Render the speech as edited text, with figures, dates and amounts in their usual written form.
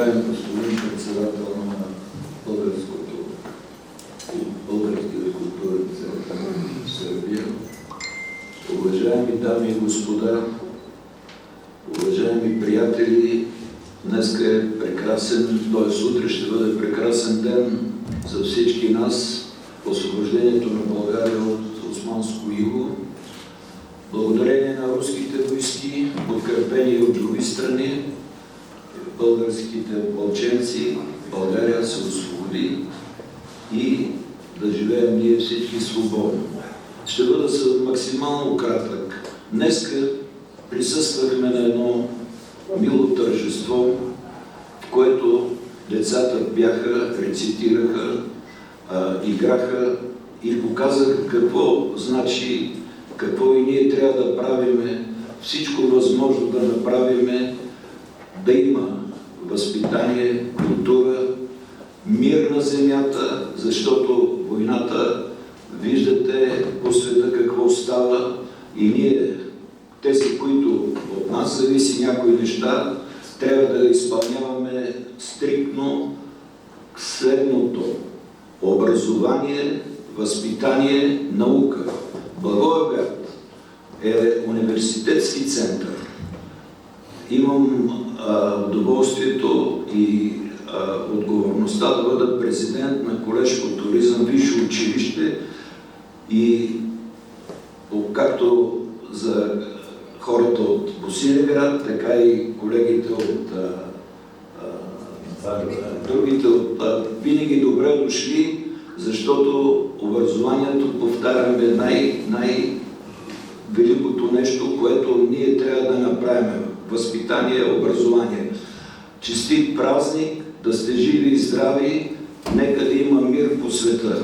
Уважаем господин председател на Българския културен център в Сърбия, уважаеми дами и господа, уважаеми приятели, днес е прекрасен, т.е. утре ще бъде прекрасен ден за всички нас, освобождението на България от османско иго. Благодарение на руските войски, подкрепени от други страни, българските опълченци, България се освободи и да живеем ние всички свободно. Ще бъда максимално кратък. Днеска присъствахме на едно мило тържество, в което децата бяха, рецитираха, играха и показаха какво значи, какво и ние трябва да правиме, всичко възможно да направиме, да има възпитание, култура, мир на земята, защото войната, виждате по света какво става и ние, тези, които от нас зависи някои неща, трябва да изпълняваме стриктно следното: образование, възпитание, наука. Благоевград е университетски център. Имам удоволствието и отговорността да бъда президент на колеж по туризъм, висше училище, и както за хората от Босилеград, така и колегите от другите, винаги добре дошли, защото образованието, повтаряме, най-великото нещо, което ние трябва да направим. Възпитание, образование. Честит празник, да сте живи и здрави, нека да има мир по света.